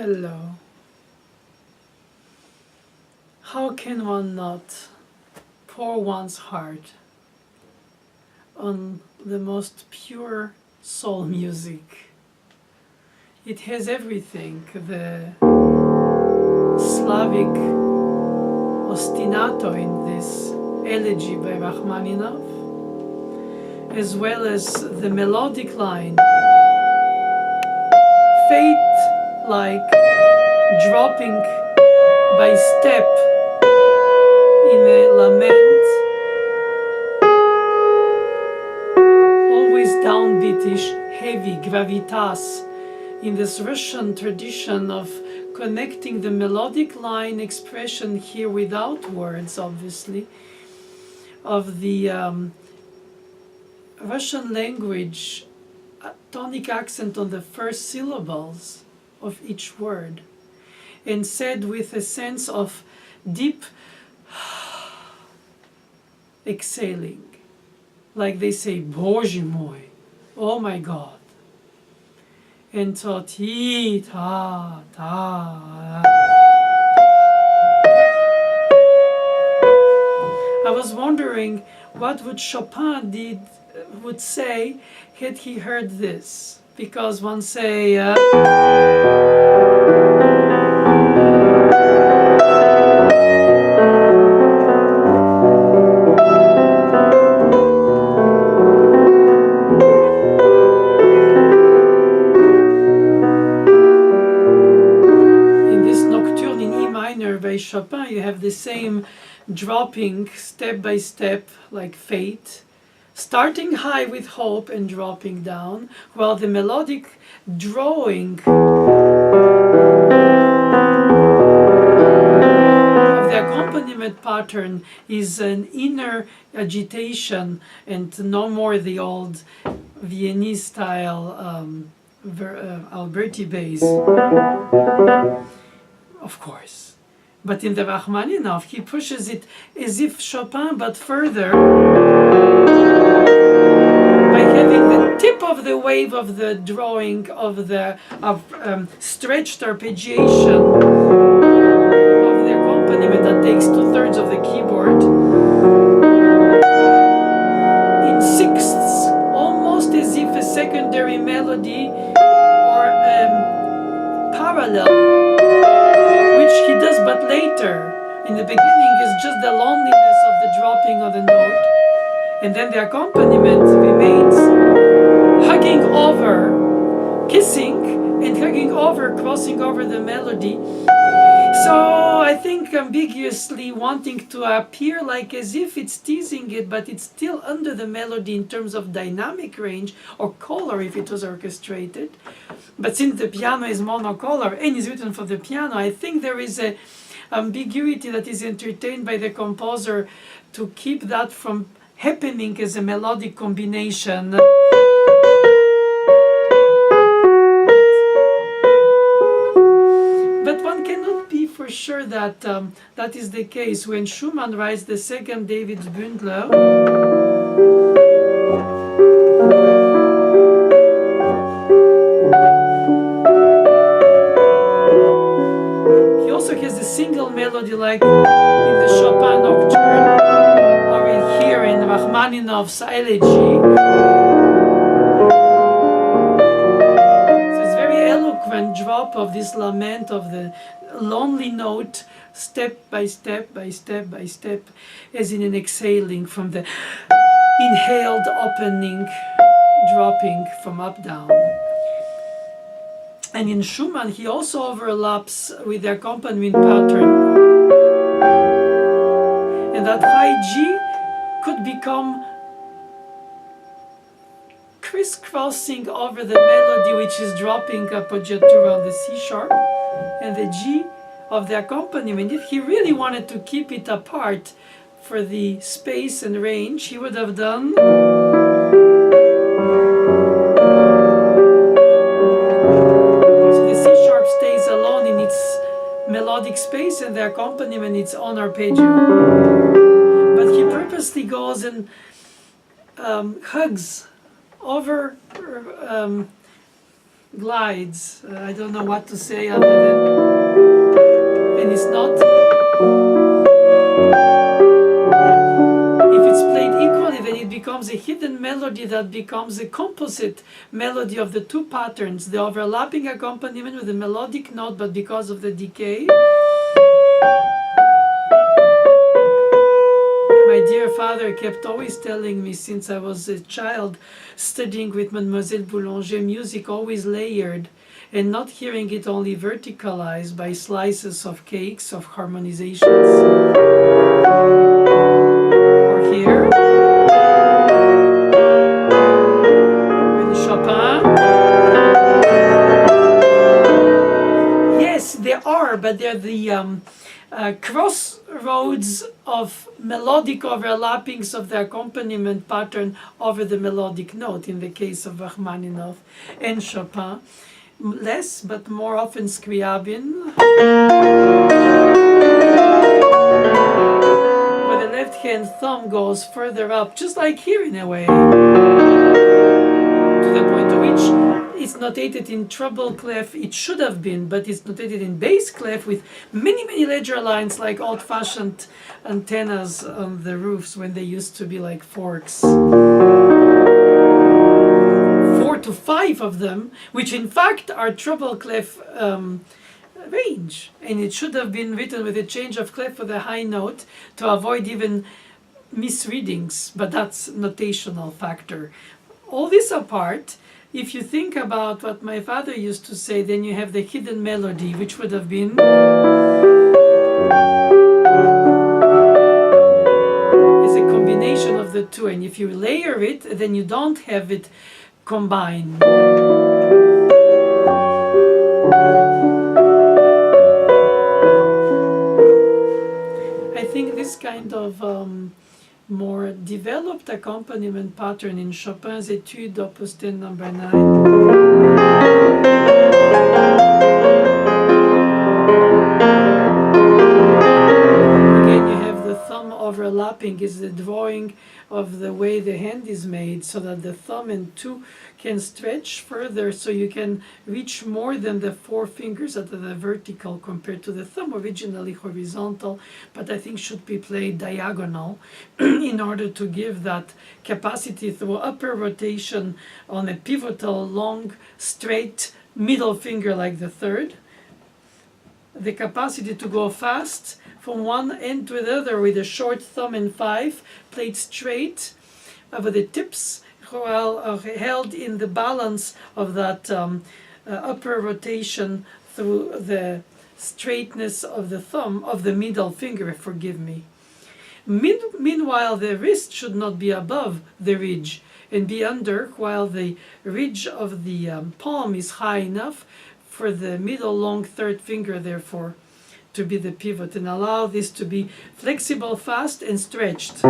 Hello. How can one not pour one's heart on the most pure soul music? It has everything, the Slavic ostinato in this Elegy by Rachmaninoff, as well as the melodic line, fate-like dropping by step in a lament, always downbeatish, heavy, gravitas, in this Russian tradition of connecting the melodic line expression here without words, obviously, of the Russian language, tonic accent on the first syllables of each word, and said with a sense of deep exhaling, like they say, Боже мой, oh my God. And so ti ta ta. I was wondering what would Chopin would say had he heard this, because one say by Chopin, you have the same dropping step by step, like fate, starting high with hope and dropping down, while the melodic drawing of the accompaniment pattern is an inner agitation and no more the old Viennese style Alberti bass, of course. But in the Rachmaninoff, he pushes it as if Chopin, but further, by having the tip of the wave of the drawing of the stretched arpeggiation of the accompaniment that takes 2/3 of the keyboard in sixths, almost as if a secondary melody or parallel, which he does but later. In the beginning is just the loneliness of the dropping of the note, and then the accompaniment remains hugging over, kissing and hugging over, crossing over the melody. So I think ambiguously wanting to appear like as if it's teasing it, but it's still under the melody in terms of dynamic range or color if it was orchestrated. But since the piano is monocolor and is written for the piano, I think there is a ambiguity that is entertained by the composer to keep that from happening as a melodic combination. But one cannot be for sure that that is the case. When Schumann writes the second David's Bündler, he also has a single melody like in the Chopin Nocturne or in here in Rachmaninoff's Elegy. So it's very eloquent drop of this lament of the lonely note, step by step by step by step, as in an exhaling from the inhaled opening, dropping from up down. And in Schumann, he also overlaps with the accompaniment pattern. And that high G could become crisscrossing over the melody, which is dropping appoggiatura on the C sharp, and the G of the accompaniment. If he really wanted to keep it apart for the space and range, he would have done stays alone in its melodic space and the accompaniment its own arpeggio. But he purposely goes and hugs over glides. I don't know what to say other than, and it's not, if it's played equally, then it becomes a hidden melody that becomes a composite melody of the two patterns, the overlapping accompaniment with the melodic note, but because of the decay. My dear father kept always telling me since I was a child studying with Mademoiselle Boulanger, music always layered, and not hearing it only verticalized by slices of cakes of harmonizations. Or here, in Chopin. Yes, there are, but they're the crossroads of melodic overlappings of the accompaniment pattern over the melodic note in the case of Rachmaninoff and Chopin. Less, but more often Scriabin, where the left hand thumb goes further up, just like here in a way, to the point to which it's notated in treble clef. It should have been, but it's notated in bass clef with many ledger lines, like old-fashioned antennas on the roofs when they used to be like forks. 4 to 5 of them, which in fact are treble clef range, and it should have been written with a change of clef for the high note to avoid even misreadings, but that's notational factor. All this apart, if you think about what my father used to say, then you have the hidden melody, which would have been is a combination of the two, and if you layer it, then you don't have it combined. I think this kind of more developed accompaniment pattern in Chopin's Etude Opus 10 number 9. Again, you have the thumb overlapping, is the drawing of the way the hand is made, so that the thumb and two can stretch further, so you can reach more than the 4 fingers that are the vertical compared to the thumb, originally horizontal, but I think should be played diagonal in order to give that capacity through upper rotation on a pivotal, long, straight middle finger like the third, the capacity to go fast from one end to the other with a short thumb and 5 played straight with the tips while held in the balance of that upper rotation through the straightness of the thumb, of the middle finger, forgive me. Meanwhile, the wrist should not be above the ridge and be under, while the ridge of the palm is high enough for the middle long third finger, therefore, to be the pivot, and allow this to be flexible, fast, and stretched.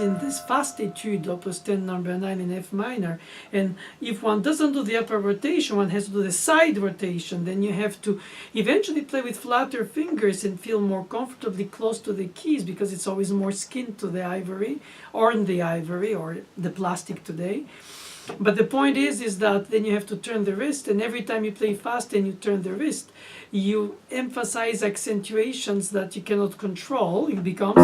In this fast etude, Opus 10 number 9 in F minor, and if one doesn't do the upper rotation, one has to do the side rotation, then you have to eventually play with flatter fingers and feel more comfortably close to the keys, because it's always more skin to the ivory, or in the ivory, or the plastic today. But the point is that then you have to turn the wrist, and every time you play fast and you turn the wrist, you emphasize accentuations that you cannot control. It becomes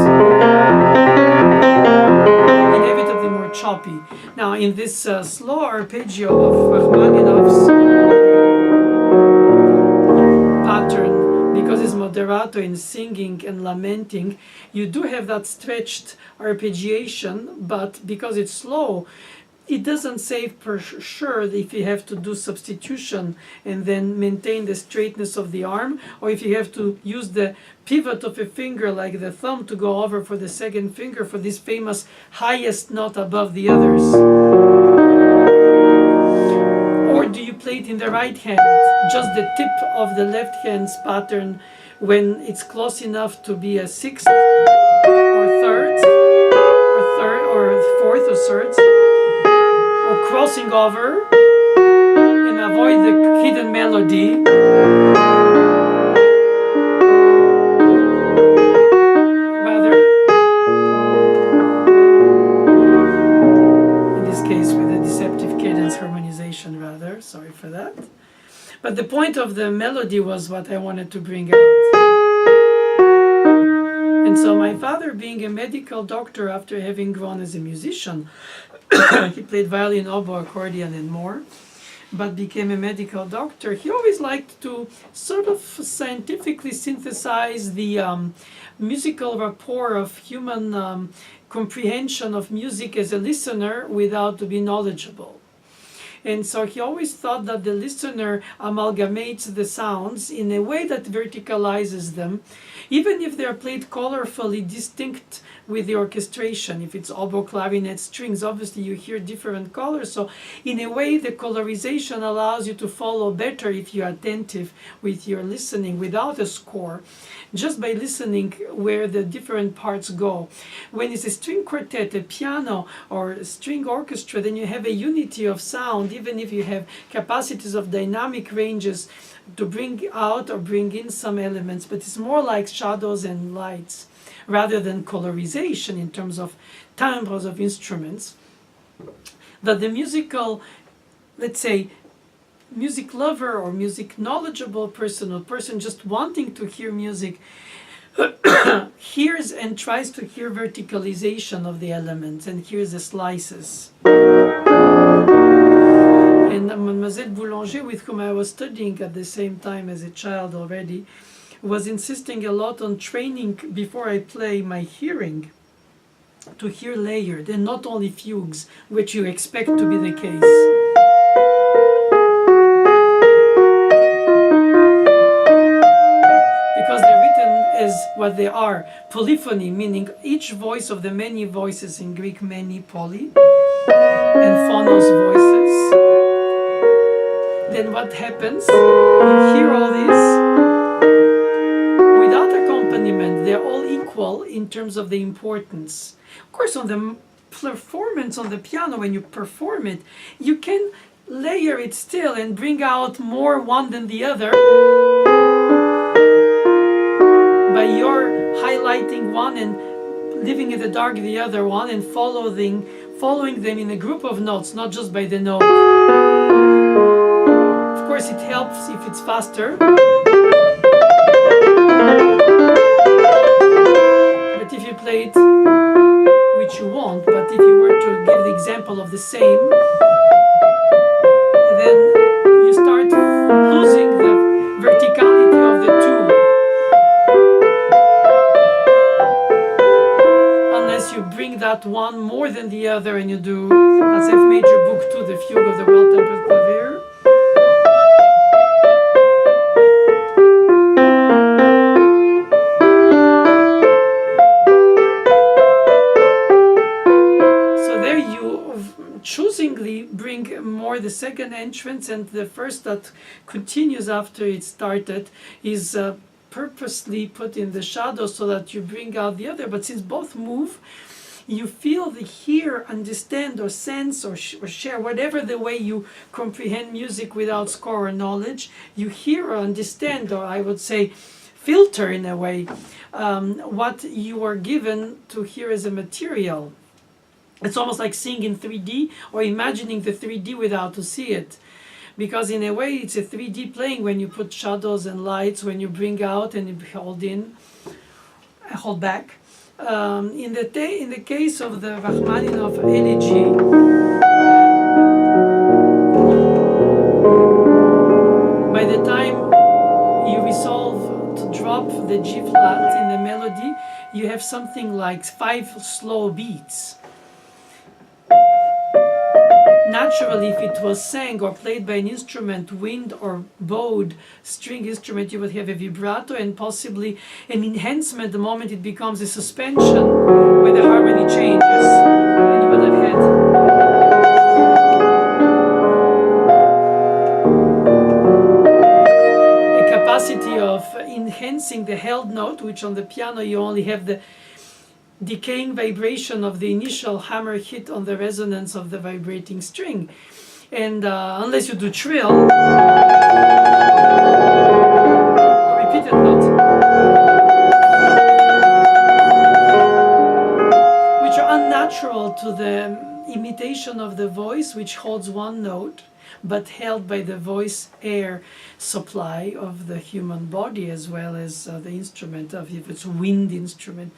inevitably more choppy. Now, in this slow arpeggio of Rachmaninoff's pattern, because it's moderato in singing and lamenting, you do have that stretched arpeggiation, but because it's slow, it doesn't say for sure if you have to do substitution and then maintain the straightness of the arm, or if you have to use the pivot of a finger like the thumb to go over for the second finger for this famous highest note above the others. Or do you play it in the right hand, just the tip of the left hand's pattern when it's close enough to be a sixth or third or fourth or third, or crossing over and avoid the hidden melody. Rather, But the point of the melody was what I wanted to bring out. And so my father, being a medical doctor after having grown as a musician, he played violin, oboe, accordion and more, but became a medical doctor. He always liked to sort of scientifically synthesize the musical rapport of human comprehension of music as a listener without to be knowledgeable. And so he always thought that the listener amalgamates the sounds in a way that verticalizes them, even if they're played colorfully distinct with the orchestration. If it's oboe, clarinet, strings, obviously you hear different colors. So in a way, the colorization allows you to follow better if you're attentive with your listening without a score, just by listening where the different parts go. When it's a string quartet, a piano, or a string orchestra, then you have a unity of sound, even if you have capacities of dynamic ranges to bring out or bring in some elements, but it's more like shadows and lights rather than colorization in terms of timbres of instruments. That the musical, let's say, music lover or music knowledgeable person, or person just wanting to hear music, hears and tries to hear verticalization of the elements and hears the slices. And Mademoiselle Boulanger, with whom I was studying at the same time as a child already, was insisting a lot on training before I play my hearing to hear layered and not only fugues, which you expect to be the case. Because they're written as what they are, polyphony, meaning each voice of the many voices, in Greek many, poly, and phonos, voices. Then what happens? You hear all these without accompaniment. They're all equal in terms of the importance. Of course, on the performance on the piano, when you perform it, you can layer it still and bring out more one than the other by your highlighting one and leaving in the dark the other one, and following them in a group of notes, not just by the note. Of course, it helps if it's faster. But if you play it, which you won't, but if you were to give the example of the same, then you start losing the verticality of the two. Unless you bring that one more than the other and you do, that's F major book 2, the fugue of the well-tempered clavier. Choosingly bring more the second entrance, and the first that continues after it started is purposely put in the shadow so that you bring out the other. But since both move, you feel the hear, understand, or sense, or share, whatever the way you comprehend music without score or knowledge, you hear or understand, or I would say filter in a way, what you are given to hear as a material. It's almost like seeing in 3D or imagining the 3D without to see it. Because in a way it's a 3D playing when you put shadows and lights, when you bring out and you hold back. In the case of the Rachmaninoff Elegy, by the time you resolve to drop the G flat in the melody, you have something like 5 slow beats. Naturally, if it was sang or played by an instrument, wind or bowed string instrument, you would have a vibrato and possibly an enhancement the moment it becomes a suspension where the harmony changes. And you would have had a capacity of enhancing the held note, which on the piano you only have the decaying vibration of the initial hammer hit on the resonance of the vibrating string. And unless you do trill or repeated notes, which are unnatural to the imitation of the voice, which holds one note, but held by the voice air supply of the human body as well as the instrument, of if it's wind instrument.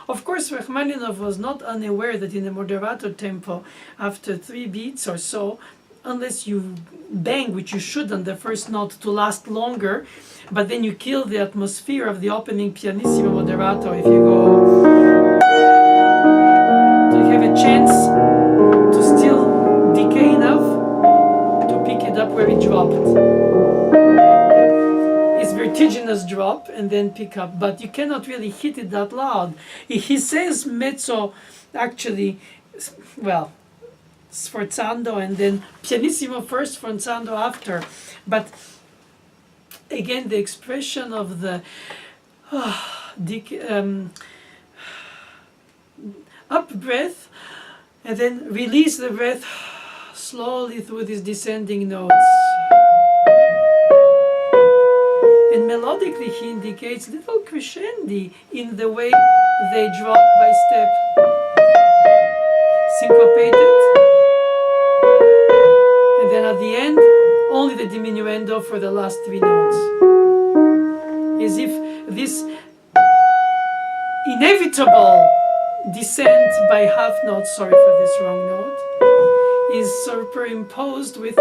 Of course, Rachmaninoff was not unaware that in a moderato tempo, after 3 beats or so, unless you bang, which you should on the first note to last longer, but then you kill the atmosphere of the opening pianissimo moderato if you go, you have a chance to still decay enough to pick it up where it dropped. It's vertiginous drop and then pick up, but you cannot really hit it that loud. He says mezzo, actually, well, sforzando and then pianissimo first, sforzando after. But again, the expression of the up breath and then release the breath slowly through these descending notes. And melodically he indicates little crescendi in the way they drop by step. Syncopated. And then at the end, only the diminuendo for the last 3 notes. As if this inevitable descent by half notes, sorry for this wrong note, is superimposed with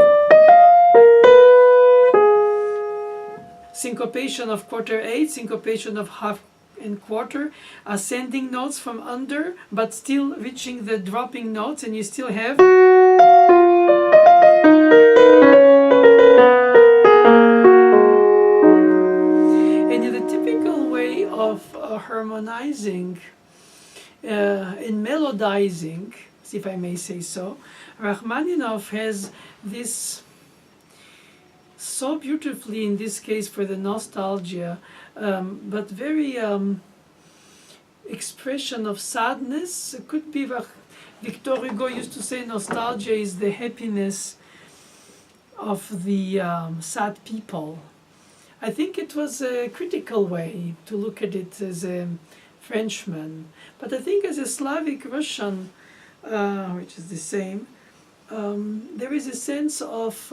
syncopation of quarter 8, syncopation of half and quarter, ascending notes from under, but still reaching the dropping notes, and you still have and in the typical way of harmonizing and melodizing, if I may say so, Rachmaninoff has this so beautifully, in this case for the nostalgia, but very expression of sadness. It could be, Victor Hugo used to say nostalgia is the happiness of the sad people. I think it was a critical way to look at it as a Frenchman, but I think as a Slavic Russian, which is the same, there is a sense of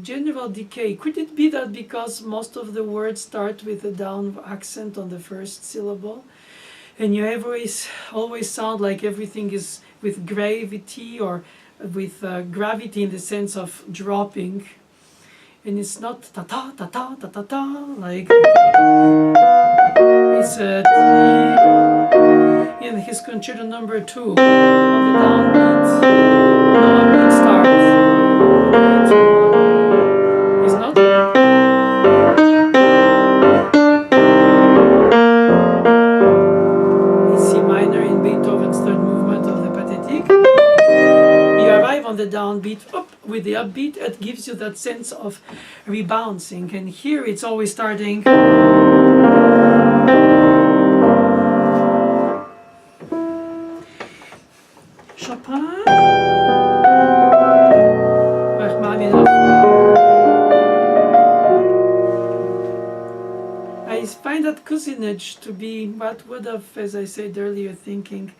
general decay. Could it be that because most of the words start with a down accent on the first syllable, and you always sound like everything is with gravity or with gravity in the sense of dropping, and it's not ta ta ta ta ta ta ta like it's in his concerto number 2 on the downbeat. No upbeat start. It's not. In C minor in Beethoven's 3rd movement of the Pathétique, you arrive on the downbeat up with the upbeat. It gives you that sense of rebouncing, and here it's always starting. Chopin, Rachmaninoff. I find that cousinage to be what would have, as I said earlier, thinking,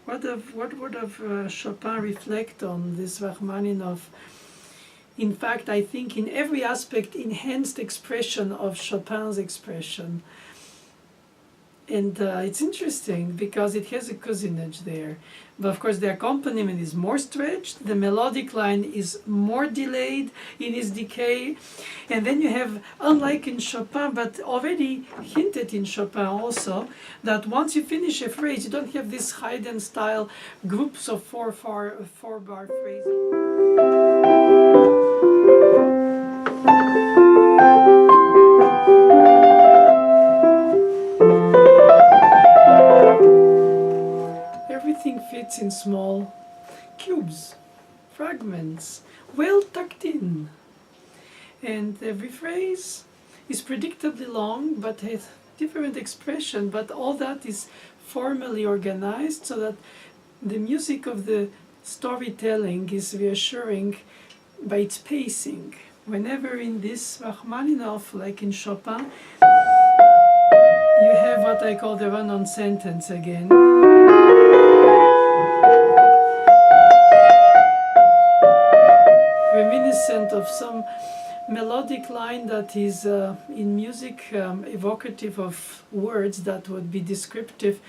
what would have Chopin reflect on this Rachmaninoff? In fact, I think in every aspect, enhanced expression of Chopin's expression. And it's interesting because it has a cousinage there. But of course the accompaniment is more stretched, the melodic line is more delayed in its decay. And then you have, unlike in Chopin, but already hinted in Chopin also, that once you finish a phrase, you don't have this Haydn style groups of four bar phrases. Everything fits in small cubes, fragments, well tucked in. And every phrase is predictably long, but has different expression, but all that is formally organized so that the music of the storytelling is reassuring by its pacing. Whenever in this Rachmaninoff, like in Chopin, you have what I call the run-on sentence again. Reminiscent of some melodic line that is in music evocative of words that would be descriptive,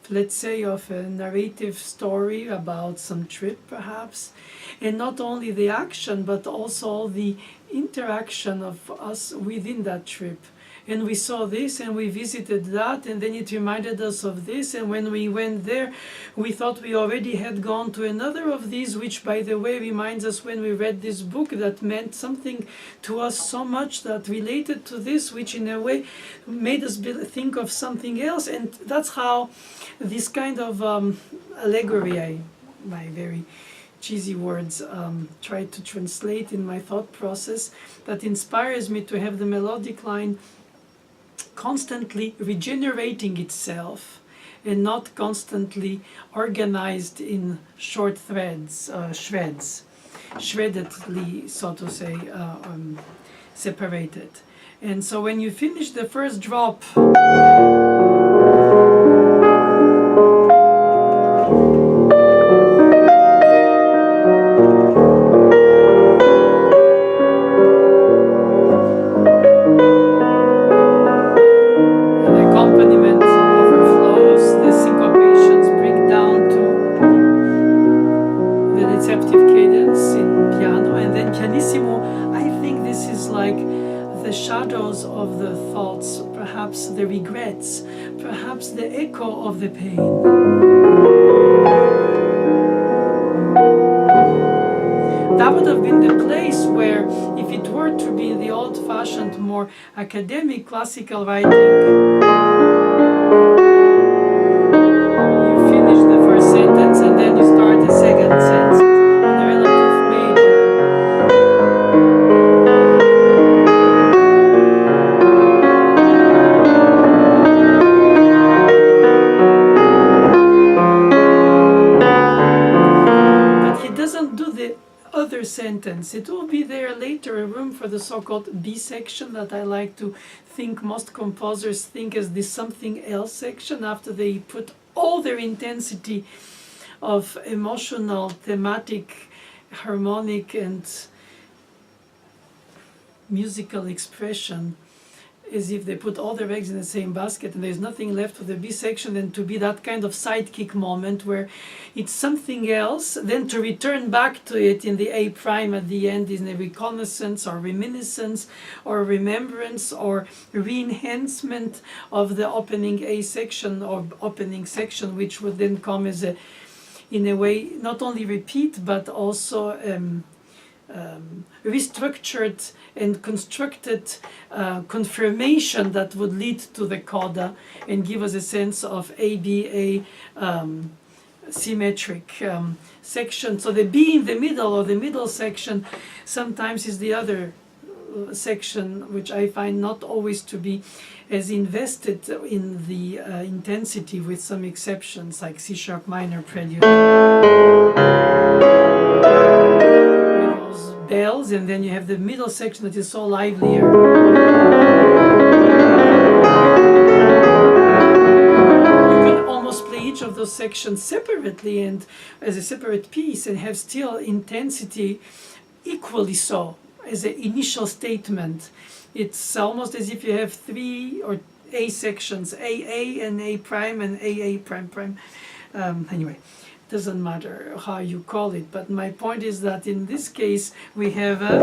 let's say, of a narrative story about some trip perhaps, and not only the action but also the interaction of us within that trip. And we saw this and we visited that, and then it reminded us of this, and when we went there we thought we already had gone to another of these, which by the way reminds us when we read this book that meant something to us so much that related to this, which in a way made us think of something else. And that's how this kind of allegory, my very cheesy words, try to translate in my thought process, that inspires me to have the melodic line constantly regenerating itself and not constantly organized in short threads, shreds, shreddedly, so to say, separated. And so when you finish the first drop, the regrets, perhaps the echo of the pain. That would have been the place where, if it were to be the old-fashioned, more academic classical writing, you finish the first sentence and then you start the second sentence on the relative major. Sentence. It will be there later, a room for the so-called B section that I like to think most composers think as this something else section, after they put all their intensity of emotional, thematic, harmonic and musical expression, as if they put all their eggs in the same basket and there's nothing left for the B section, and to be that kind of sidekick moment where it's something else, then to return back to it in the A prime at the end is a reconnaissance or reminiscence or remembrance or re-enhancement of the opening A section or opening section, which would then come as a, in a way, not only repeat but also restructured and constructed confirmation that would lead to the coda and give us a sense of ABA symmetric section. So the B in the middle, or the middle section, sometimes is the other section, which I find not always to be as invested in the intensity, with some exceptions like C sharp minor prelude. Bells, and then you have the middle section that is so livelier. You can almost play each of those sections separately and as a separate piece and have still intensity equally so as an initial statement. It's almost as if you have three or A sections, AA and A prime and AA prime prime. Anyway. Doesn't matter how you call it, but my point is that in this case we have in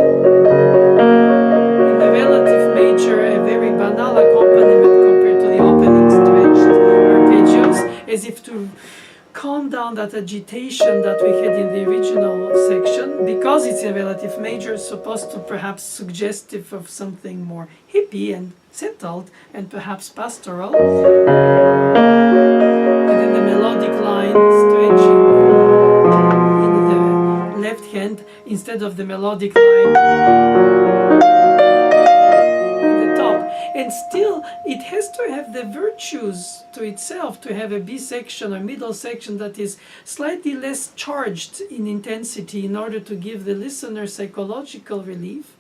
the relative major a very banal accompaniment compared to the opening stretched arpeggios, as if to calm down that agitation that we had in the original section, because it's a relative major, supposed to perhaps suggestive of something more hippie and settled and perhaps pastoral. And then the melodic line stretching in the left hand instead of the melodic line in the top. And still, it has to have the virtues to itself to have a B section or middle section that is slightly less charged in intensity in order to give the listener psychological relief.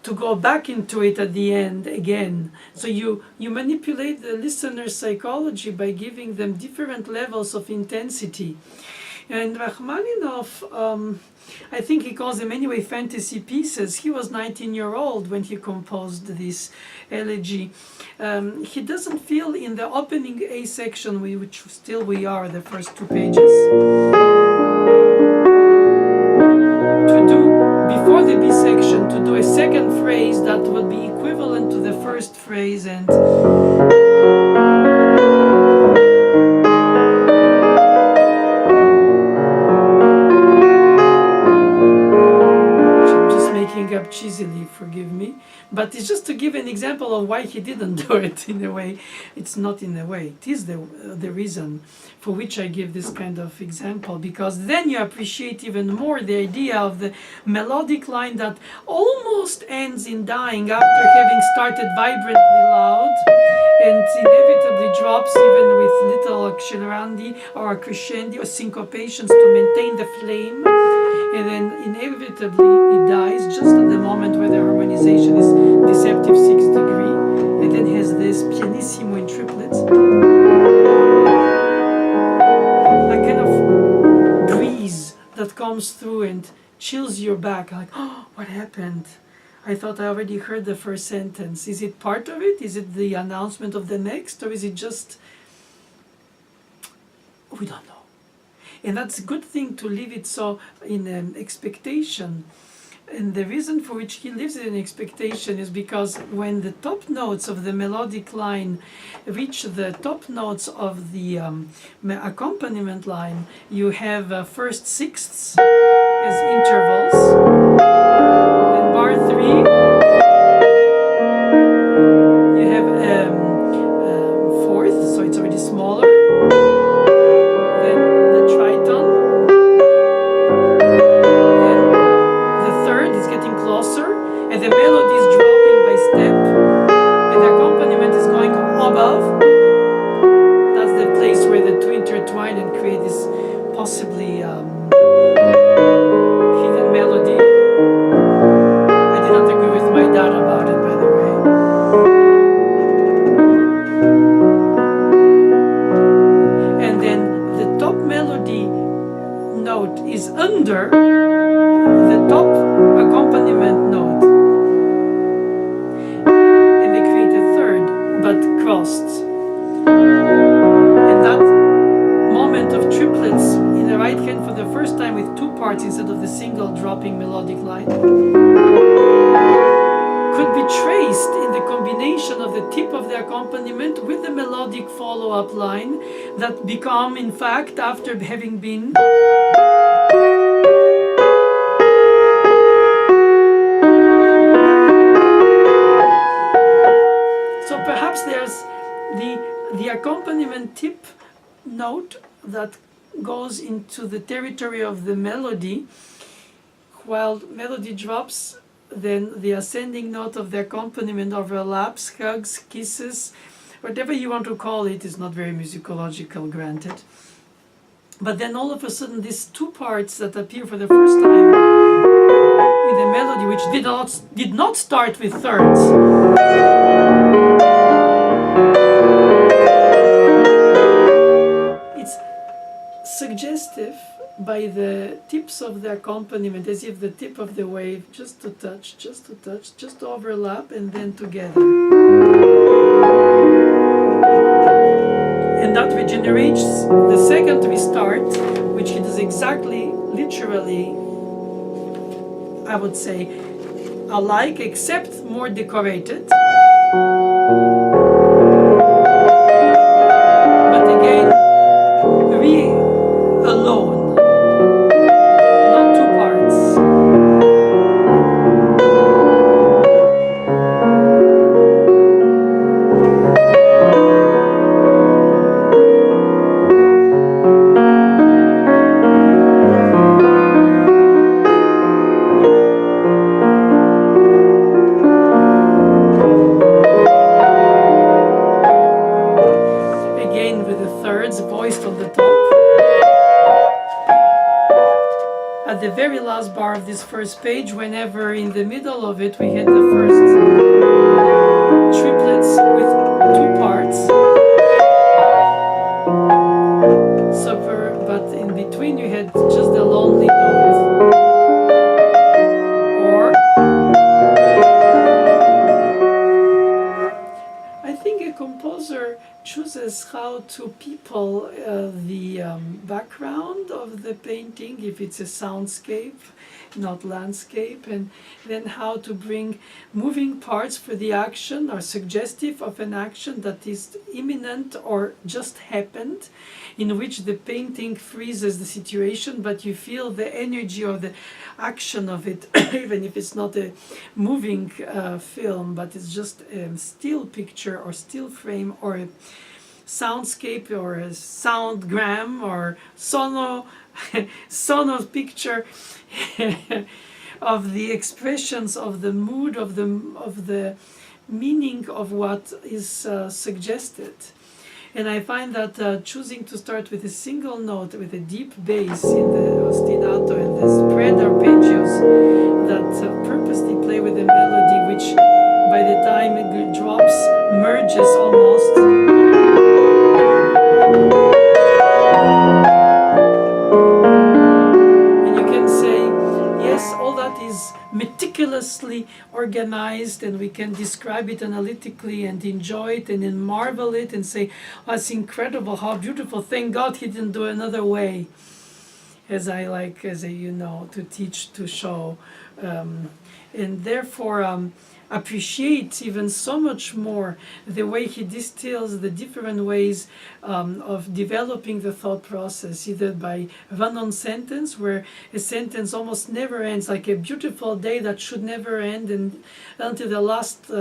to go back into it at the end again. So you manipulate the listener's psychology by giving them different levels of intensity. And Rachmaninoff, I think he calls them anyway fantasy pieces. He was 19-year-old when he composed this elegy. He doesn't feel in the opening A section, which still we are, the first 2 pages, to do, before the B section, to do a second phrase that would be equivalent to the first phrase, and up cheesily, forgive me, but it's just to give an example of why he didn't do it. In a way, it's not in a way, it is the reason for which I give this kind of example, because then you appreciate even more the idea of the melodic line that almost ends in dying after having started vibrantly loud, and inevitably drops even with little accelerandi or crescendi or syncopations to maintain the flame, and then inevitably it dies just at the moment where the harmonization is deceptive 6 degree, and then has this pianissimo in triplets, a kind of breeze that comes through and chills your back, like, oh, what happened? I thought I already heard the first sentence. Is it part of it? Is it the announcement of the next? Or is it just... we don't know. And that's a good thing to leave it so in expectation. And the reason for which he leaves it in expectation is because when the top notes of the melodic line reach the top notes of the accompaniment line, you have first sixths as intervals. And bar 3, you have fourth, so it's already smaller. Then the triton. Then the third is getting closer, and the melody is dropping by step, and the accompaniment is going above. That's the place where the two intertwine and create this possibly hidden melody. I did not agree with my dad about it, by the way. And then the top melody note is under the top accompaniment note. And they create a third, but crossed. And that moment of triplets in the right hand for the first time with 2 parts instead of the single dropping melodic line could be traced in the combination of the tip of the accompaniment with the melodic follow-up line that become, in fact, after having been so perhaps there's the accompaniment tip note that goes into the territory of the melody, while melody drops, then the ascending note of the accompaniment overlaps, hugs, kisses, whatever you want to call it is not very musicological, granted. But then all of a sudden these 2 parts that appear for the first time in the melody, which did not start with thirds, it's suggestive by the tips of the accompaniment, as if the tip of the wave just to touch, just to overlap, and then together. And that regenerates the second restart, which he does exactly, literally, I would say, alike, except more decorated. But again, alone. at the very last bar of this first page, whenever in the middle of it we had the first triplets with two parts. So but in between you had just the lonely note. Or I think a composer chooses how to people the background of the painting, if it's a soundscape, not landscape, and then how to bring moving parts for the action or suggestive of an action that is imminent or just happened, in which the painting freezes the situation, but you feel the energy of the action of it, even if it's not a moving film, but it's just a still picture or still frame or a soundscape or a soundgram or sono picture of the expressions of the mood of the meaning of what is suggested. And I find that choosing to start with a single note, with a deep bass in the ostinato and the spread arpeggios that purposely play with the melody, which by the time it drops, merges almost. And you can say, yes, all that is meticulously organized, and we can describe it analytically and enjoy it and then marvel it and say, oh, it's incredible, how beautiful, thank God he didn't do another way, as I like, to teach, to show, and therefore appreciate even so much more the way he distills the different ways of developing the thought process, either by run-on sentence, where a sentence almost never ends, like a beautiful day that should never end, and until the last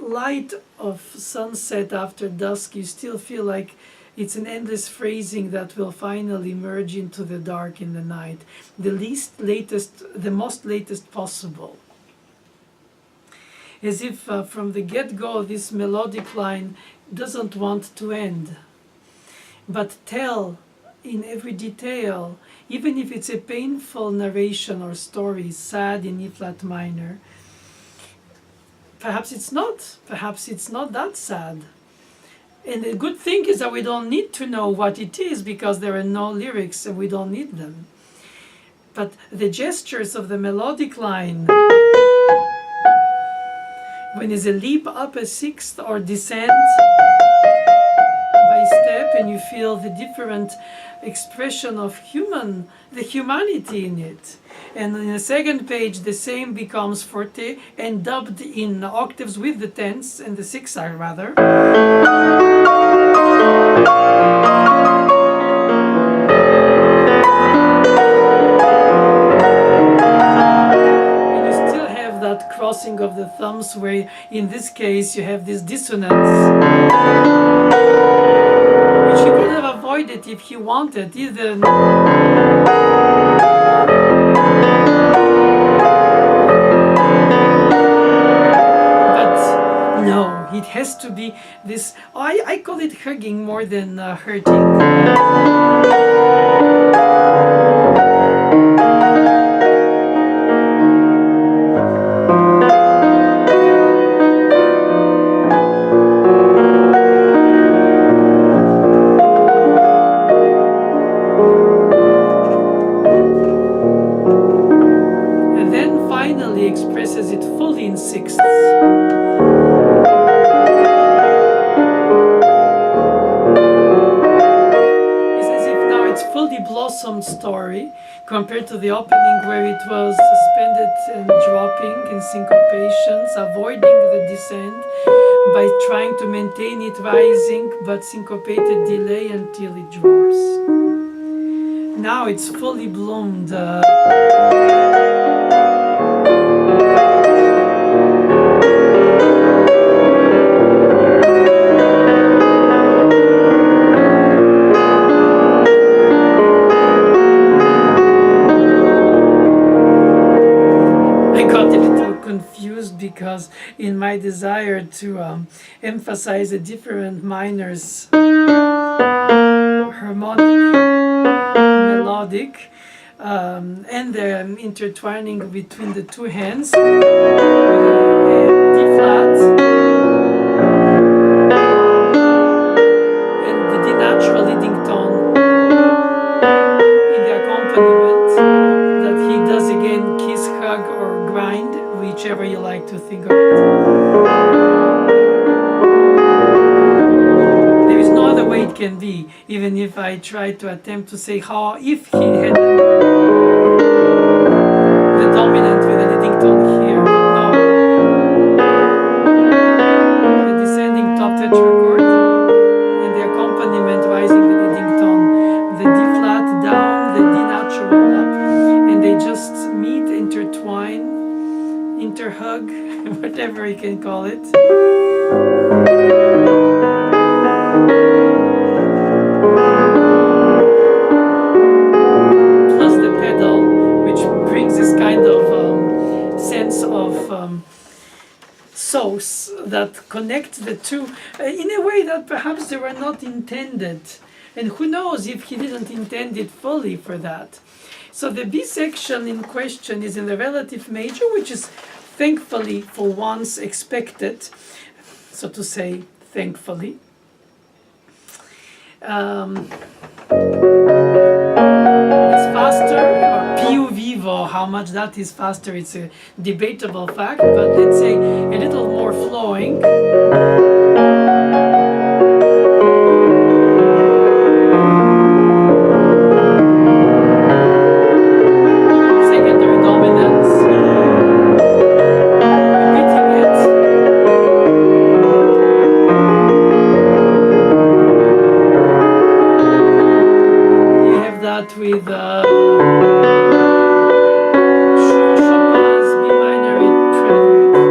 light of sunset after dusk, you still feel like it's an endless phrasing that will finally merge into the dark in the night, the most latest possible. As if from the get-go this melodic line doesn't want to end, but tell in every detail, even if it's a painful narration or story, sad in E-flat minor. Perhaps it's not that sad. And the good thing is that we don't need to know what it is, because there are no lyrics and we don't need them. But the gestures of the melodic line, when there's a leap up a sixth or descent by step, and you feel the different expression of the humanity in it. And in the second page, the same becomes forte and dubbed in octaves with the tenths and the sixths rather. Crossing of the thumbs, where in this case you have this dissonance, which you could have avoided if you wanted, either. But no, it has to be this. I call it hugging more than hurting. Expresses it fully in sixths. It's as if now it's fully blossomed story, compared to the opening where it was suspended and dropping in syncopations, avoiding the descent by trying to maintain it rising, but syncopated delay until it drops. Now it's fully bloomed. Because in my desire to emphasize the different minors, harmonic, melodic, and the intertwining between the two hands with a D flat and the D natural leading tone in the accompaniment that he does again kiss, hug or grind, whichever you like to think of it. There is no other way it can be, even if I try to attempt to say how if he had the dominant with the leading tone here, but no. The descending top tetrachord and the accompaniment rising the leading tone, the D flat down, the D natural up, and they just meet, intertwine, interhug, whatever you can call it. Plus the pedal, which brings this kind of sense of sauce that connects the two in a way that perhaps they were not intended. And who knows if he didn't intend it fully for that. So the B section in question is in the relative major, which is thankfully for once expected, so to say, thankfully. It's faster, or più vivo, how much that is faster, it's a debatable fact, but let's say a little more flowing. With Chopin's B minor prelude,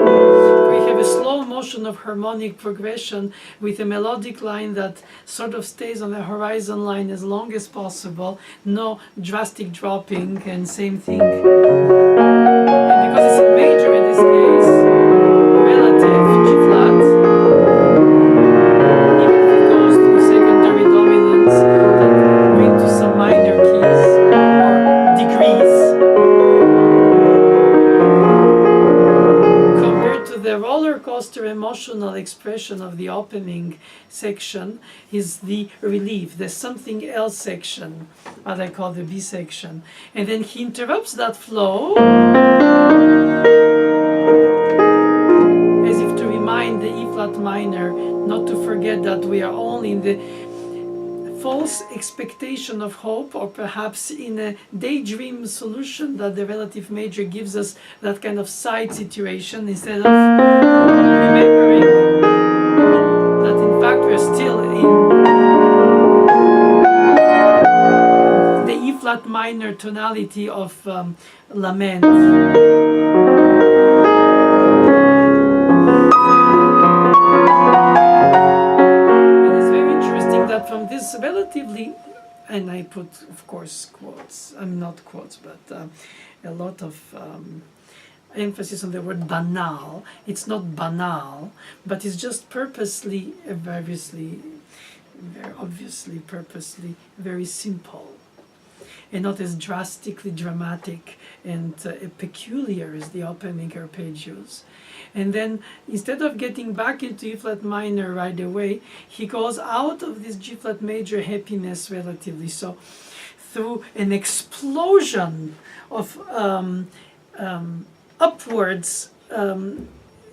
or we have a slow motion of harmonic progression with a melodic line that sort of stays on the horizon line as long as possible, no drastic dropping, and same thing. And because it's a major in this case, relative G flat. Emotional expression of the opening section is the relief, the something else section, what I call the B section. And then he interrupts that flow as if to remind the E flat minor not to forget that we are only in the false expectation of hope, or perhaps in a daydream solution that the relative major gives us, that kind of side situation, instead of remembering that in fact we're still in the E flat minor tonality of lament. From this relatively, and I put of course quotes, not quotes, but a lot of emphasis on the word banal. It's not banal, but it's just purposely, very obviously purposely very simple, and not as drastically dramatic and peculiar as the opening arpeggios. And then instead of getting back into E flat minor right away, he goes out of this G flat major happiness relatively so through an explosion of upwards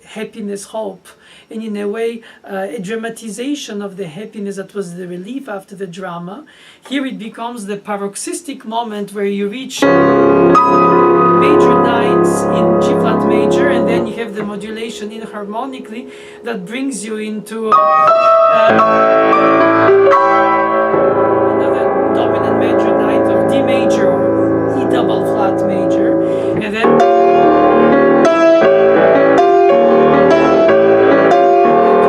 happiness, hope, and in a way a dramatization of the happiness that was the relief after the drama. Here it becomes the paroxystic moment where you reach major nines in G flat major, and then you have the modulation inharmonically that brings you into another dominant major ninth of D major or E double flat major, and then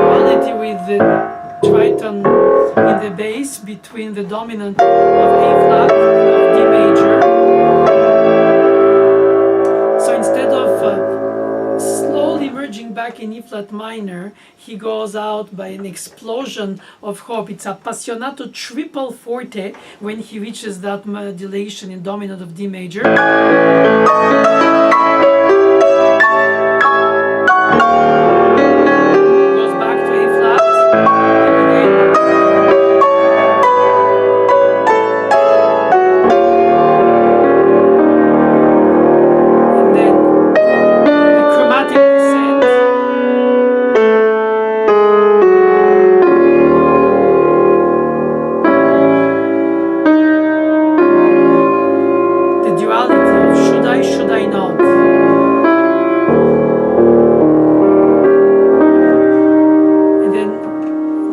duality with the triton in the bass between the dominant of A flat and of D major. So instead of slowly merging going back in E flat minor, he goes out by an explosion of hope. It's appassionato triple forte when he reaches that modulation in dominant of D major. Goes back to A flat, and again. And then the chromatic descent. The duality of should I not. And then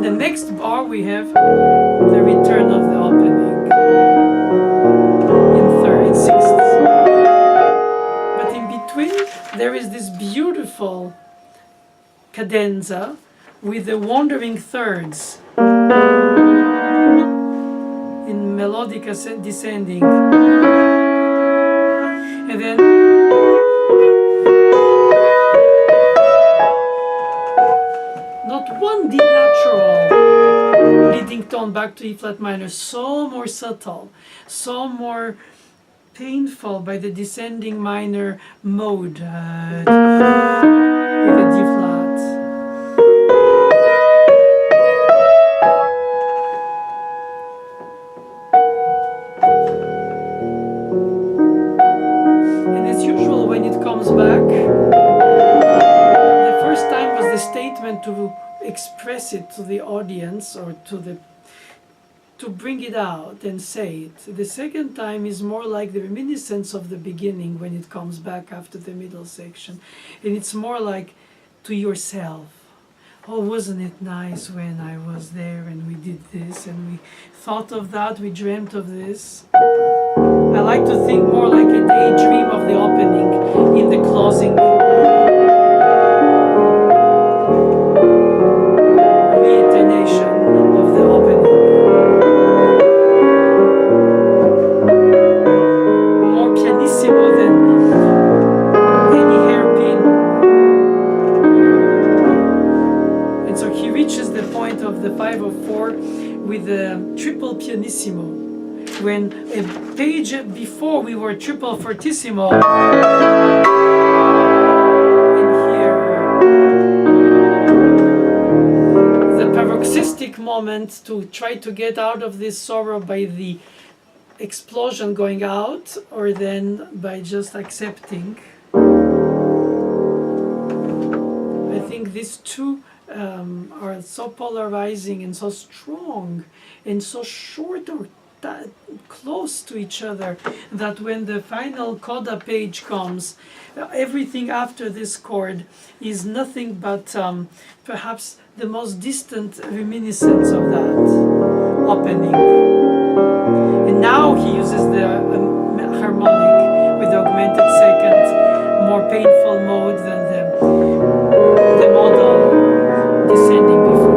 the next bar we have the return of the opening in third and sixth. But in between there is this beautiful cadenza with the wandering thirds in melodic descending, and then not one D natural leading tone back to E flat minor, so more subtle, so more painful by the descending minor mode with a D flat. And as usual, when it comes back, the first time was the statement to express it to the audience or to bring it out and say it. The second time is more like the reminiscence of the beginning when it comes back after the middle section. And it's more like to yourself. Oh, wasn't it nice when I was there and we did this and we thought of that, we dreamt of this. I like to think more like a daydream of the opening in the closing. Reintonation of the opening. More pianissimo than any hairpin. And so he reaches the point of the 504 with a triple pianissimo. When a page before we were triple fortissimo, and here the paroxystic moment to try to get out of this sorrow by the explosion going out, or then by just accepting. I think these two are so polarizing and so strong and so short or close to each other that when the final coda page comes, everything after this chord is nothing but perhaps the most distant reminiscence of that opening. And now he uses the harmonic with the augmented second, more painful mode than the modal descending before.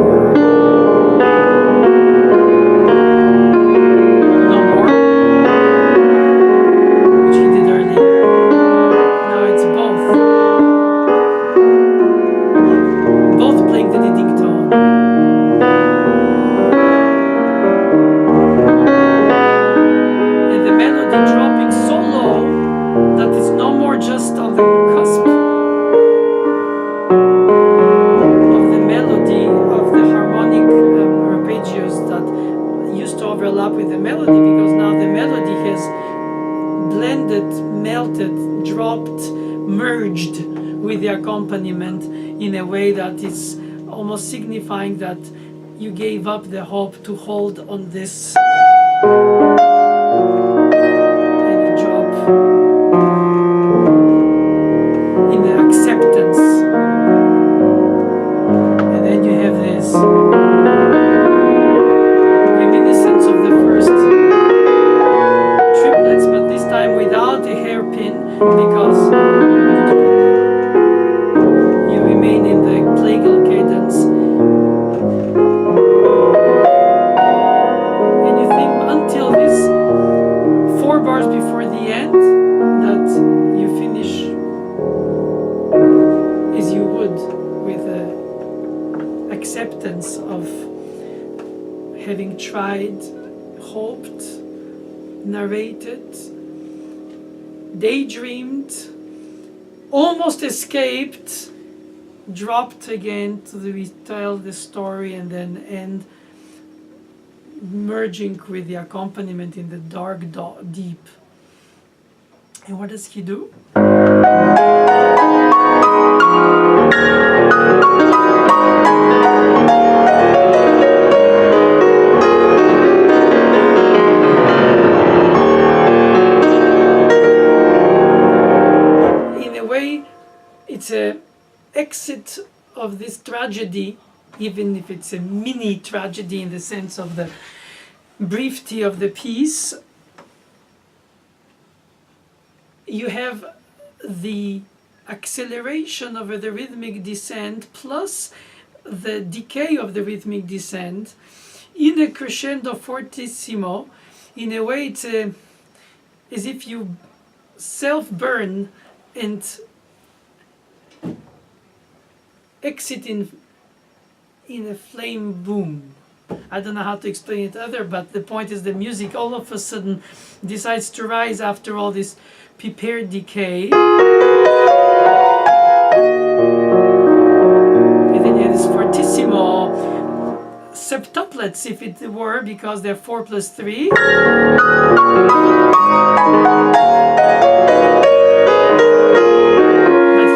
With the melody, because now the melody has blended, melted, dropped, merged with the accompaniment in a way that is almost signifying that you gave up the hope to hold on this and you drop in the acceptance, and then you have this reminiscence of the first triplets, but this time without a hairpin, because you remain in the plagal cadence. And you think until this 4 bars before the end that you finish acceptance of having tried, hoped, narrated, daydreamed, almost escaped, dropped again to retell the story, and then end merging with the accompaniment in the dark deep. And what does he do? In a way, it's a exit of this tragedy, even if it's a mini tragedy in the sense of the briefty of the piece. You have the acceleration of the rhythmic descent plus the decay of the rhythmic descent in a crescendo fortissimo. In a way, it's as if you self-burn and exit in a flame boom. I don't know how to explain it other, but the point is the music all of a sudden decides to rise after all this prepared decay. And then you have this fortissimo septuplets, if it were, because they're 4 + 3. But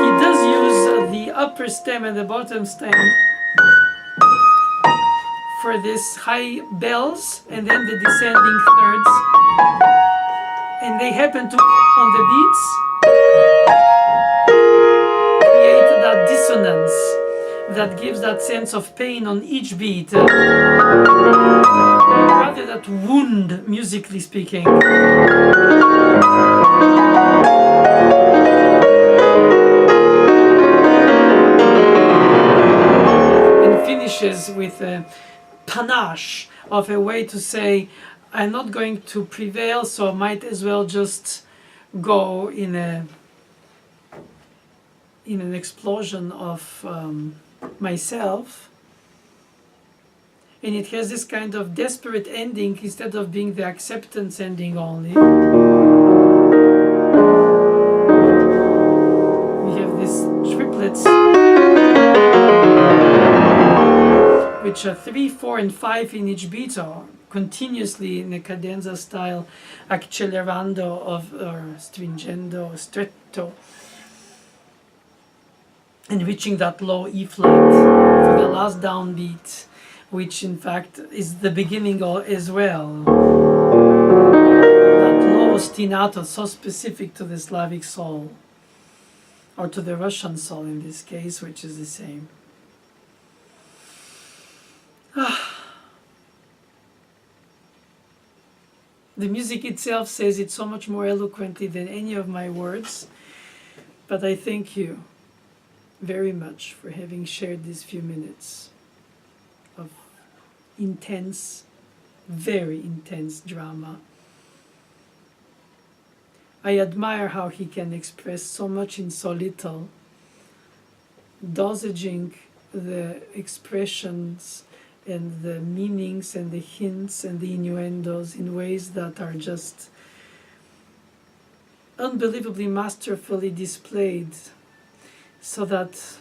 he does use the upper stem and the bottom stem for this high bells, and then the descending thirds, and they happen to, on the beats, create that dissonance that gives that sense of pain on each beat, rather that wound, musically speaking. And finishes with a panache of a way to say, I'm not going to prevail, so I might as well just go in an explosion of myself. And it has this kind of desperate ending instead of being the acceptance ending only. We have these triplets, which are 3, 4, and 5 in each beat, or continuously in a cadenza style, accelerando or stringendo, stretto, and reaching that low E flat for the last downbeat, which in fact is the beginning as well. That low ostinato, so specific to the Slavic soul, or to the Russian soul in this case, which is the same. The music itself says it so much more eloquently than any of my words, but I thank you very much for having shared these few minutes of intense, very intense drama. I admire how he can express so much in so little, dosaging the expressions and the meanings and the hints and the innuendos in ways that are just unbelievably masterfully displayed, so that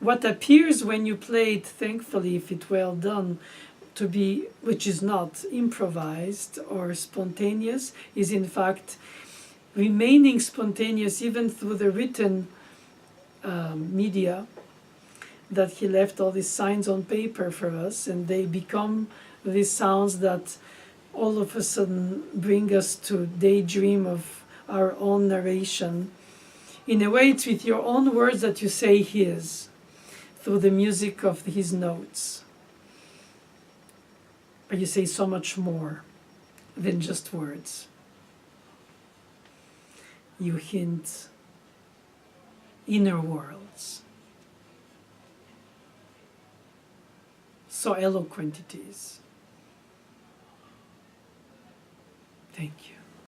what appears when you play it, thankfully, if it's well done, to be, which is not improvised or spontaneous, is in fact remaining spontaneous even through the written media, that he left all these signs on paper for us, and they become these sounds that all of a sudden bring us to daydream of our own narration. In a way, it's with your own words that you say his, through the music of his notes. But you say so much more than just words. You hint inner worlds. So eloquent it is. Thank you.